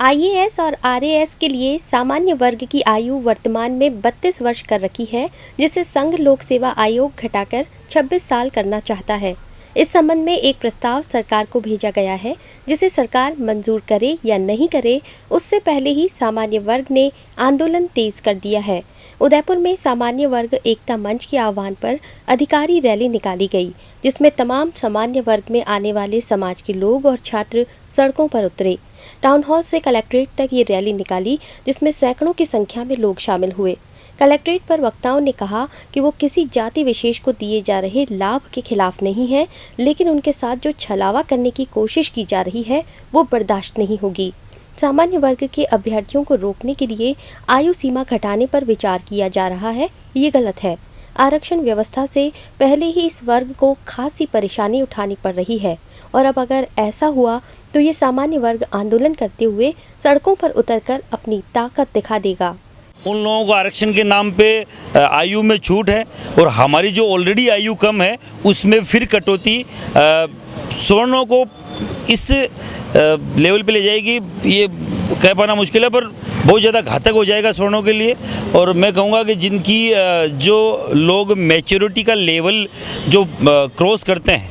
IAS और RAS के लिए सामान्य वर्ग की आयु वर्तमान में 32 वर्ष कर रखी है, जिसे संघ लोक सेवा आयोग घटाकर 26 साल करना चाहता है। इस संबंध में एक प्रस्ताव सरकार को भेजा गया है, जिसे सरकार मंजूर करे या नहीं करे, उससे पहले ही सामान्य वर्ग ने आंदोलन तेज कर दिया है। उदयपुर में सामान्य वर्ग एकता मंच के आह्वान पर अधिकारी रैली निकाली गई, जिसमें तमाम सामान्य वर्ग में आने वाले समाज के लोग और छात्र सड़कों पर उतरे। टाउन हॉल से कलेक्ट्रेट तक ये रैली निकाली, जिसमें सैकड़ों की संख्या में लोग शामिल हुए। कलेक्ट्रेट पर वक्ताओं ने कहा कि वो किसी जाति विशेष को दिए जा रहे लाभ के खिलाफ नहीं है, लेकिन उनके साथ जो छलावा करने की कोशिश की जा रही है वो बर्दाश्त नहीं होगी। सामान्य वर्ग के अभ्यर्थियों को रोकने के लिए आयु सीमा घटाने पर विचार किया जा रहा है, ये गलत है। आरक्षण व्यवस्था से पहले ही इस वर्ग को खासी परेशानी उठानी पड़ रही है और अब अगर ऐसा हुआ तो ये सामान्य वर्ग आंदोलन करते हुए सड़कों पर उतरकर अपनी ताकत दिखा देगा। उन लोगों को आरक्षण के नाम पे आयु में छूट है और हमारी जो ऑलरेडी आयु कम है उसमें फिर कटौती सवर्णों को इस लेवल पे ले जाएगी। ये कह पाना मुश्किल है, पर बहुत ज़्यादा घातक हो जाएगा सवर्णों के लिए। और मैं कहूँगा कि जिनकी जो लोग मैच्योरिटी का लेवल जो क्रॉस करते हैं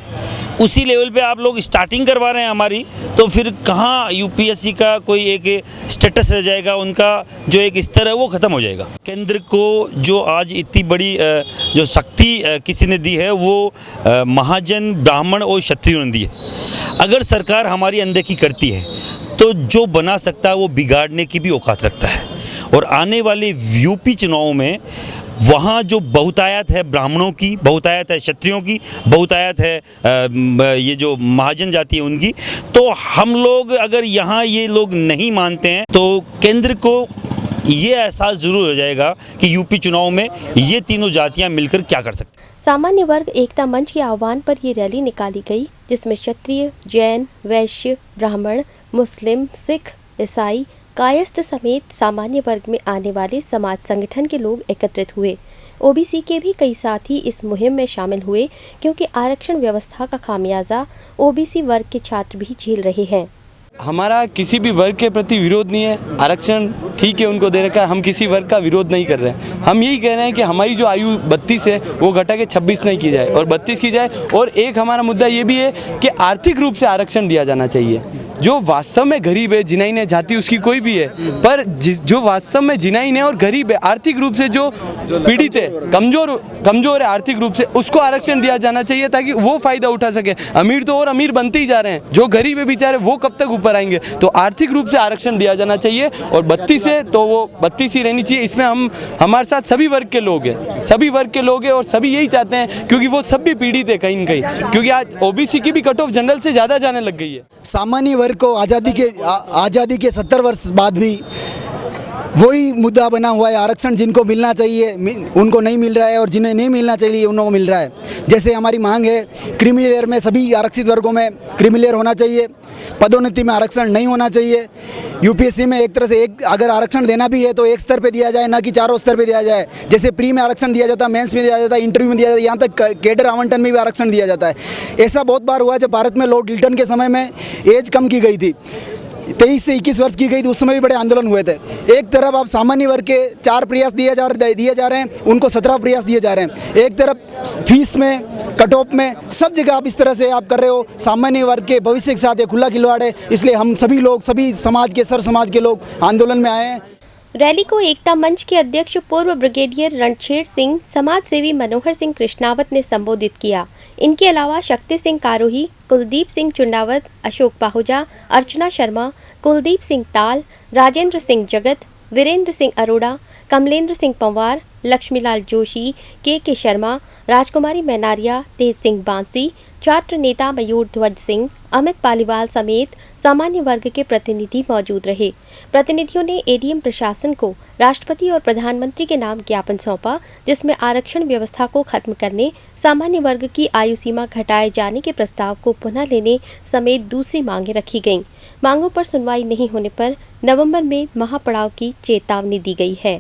उसी लेवल पे आप लोग स्टार्टिंग करवा रहे हैं हमारी, तो फिर कहाँ यूपीएससी का कोई एक स्टेटस रह जाएगा, उनका जो एक स्तर है वो ख़त्म हो जाएगा। केंद्र को जो आज इतनी बड़ी जो शक्ति किसी ने दी है वो महाजन, ब्राह्मण और क्षत्रियों ने दी है। अगर सरकार हमारी अनदेखी करती है तो जो बना सकता है वो बिगाड़ने की भी औकात रखता है। और आने वाले यूपी चुनाव में वहाँ जो बहुतायत है ब्राह्मणों की, बहुतायत है क्षत्रियों की, बहुतायत है ये जो महाजन जाति है उनकी, तो हम लोग अगर यहाँ ये लोग नहीं मानते हैं तो केंद्र को ये एहसास जरूर हो जाएगा कि यूपी चुनाव में ये तीनों जातियाँ मिलकर क्या कर सकती हैं। सामान्य वर्ग एकता मंच के आह्वान पर ये रैली निकाली गई, जिसमें क्षत्रिय, जैन, वैश्य, ब्राह्मण, मुस्लिम, सिख, ईसाई, कायस्थ समेत सामान्य वर्ग में आने वाले समाज संगठन के लोग एकत्रित हुए। ओबीसी के भी कई साथी इस मुहिम में शामिल हुए, क्योंकि आरक्षण व्यवस्था का खामियाजा ओबीसी वर्ग के छात्र भी झेल रहे हैं। हमारा किसी भी वर्ग के प्रति विरोध नहीं है। आरक्षण ठीक है, उनको दे रखा है, हम किसी वर्ग का विरोध नहीं कर रहे हैं। हम यही कह रहे हैं कि हमारी जो आयु 32 है वो घटा के 26 नहीं की जाए और 32 की जाए। और एक हमारा मुद्दा ये भी है कि आर्थिक रूप से आरक्षण दिया जाना चाहिए। जो वास्तव में गरीब है, जिनाइन है, जाति उसकी कोई भी है, पर जो वास्तव में जिनाइन है और गरीब है, आर्थिक रूप से जो पीड़ित है, कमजोर है आर्थिक रूप से, उसको आरक्षण दिया जाना चाहिए ताकि वो फायदा उठा सके। अमीर तो और अमीर बनते ही जा रहे हैं, जो गरीब है बेचारे वो कब तक ऊपर आएंगे। तो आर्थिक रूप से आरक्षण दिया जाना चाहिए और 32 है तो वो 32 ही रहनी चाहिए। इसमें हमारे साथ सभी वर्ग के लोग हैं, सभी वर्ग के लोग हैं और सभी यही चाहते हैं, क्योंकि वो सब भी पीड़ित है कहीं न कहीं, क्योंकि आज ओबीसी की भी कट ऑफ जनरल से ज़्यादा जाने लग गई है। सामान्य वर्ग को आज़ादी के 70 वर्ष बाद भी वही मुद्दा बना हुआ है। आरक्षण जिनको मिलना चाहिए उनको नहीं मिल रहा है और जिन्हें नहीं मिलना चाहिए उनको मिल रहा है। जैसे हमारी मांग है क्रीमी लेयर में सभी आरक्षित वर्गों में क्रीमी लेयर होना चाहिए, पदोन्नति में आरक्षण नहीं होना चाहिए। यूपीएससी में एक तरह से अगर आरक्षण देना भी है तो एक स्तर पे दिया जाए, ना कि चारों स्तर पे दिया जाए। जैसे प्री में आरक्षण दिया जाता है, मेंस में दिया जाता है, इंटरव्यू में दिया जाता है, यहाँ तक कैडर आवंटन में भी आरक्षण दिया जाता है। ऐसा बहुत बार हुआ जब भारत में लॉर्ड लिल्टन के समय में एज कम की गई थी, 23 से 21 वर्ष की गई थी, उस समय भी बड़े आंदोलन हुए थे। एक तरफ आप सामान्य वर्ग के 4 प्रयास दिए जा रहे हैं, उनको 17 प्रयास दिए जा रहे हैं। एक तरफ फीस में, कट ऑफ में, सब जगह आप इस तरह से आप कर रहे हो। सामान्य वर्ग के भविष्य के साथ ये खुला खिलवाड़ है, इसलिए हम सभी लोग, सभी समाज के, सर समाज के लोग आंदोलन में आए हैं। रैली को एकता मंच के अध्यक्ष पूर्व ब्रिगेडियर रणछेड़ सिंह, समाज सेवी मनोहर सिंह कृष्णावत ने संबोधित किया। इनके अलावा शक्ति सिंह कारोही, कुलदीप सिंह चुंडावत, अशोक पाहुजा, अर्चना शर्मा, कुलदीप सिंह ताल, राजेंद्र सिंह जगत, वीरेंद्र सिंह अरोड़ा, कमलेंद्र सिंह पंवार, लक्ष्मीलाल जोशी, के शर्मा, राजकुमारी मैनारिया, तेज सिंह बांसी, छात्र नेता मयूर ध्वज सिंह, अमित पालीवाल समेत सामान्य वर्ग के प्रतिनिधि मौजूद रहे। प्रतिनिधियों ने एडीएम प्रशासन को राष्ट्रपति और प्रधानमंत्री के नाम ज्ञापन सौंपा, जिसमें आरक्षण व्यवस्था को खत्म करने, सामान्य वर्ग की आयु सीमा घटाए जाने के प्रस्ताव को पुनः लेने समेत दूसरी मांगें रखी गईं। मांगों पर सुनवाई नहीं होने पर नवंबर में महापड़ाव की चेतावनी दी गई है।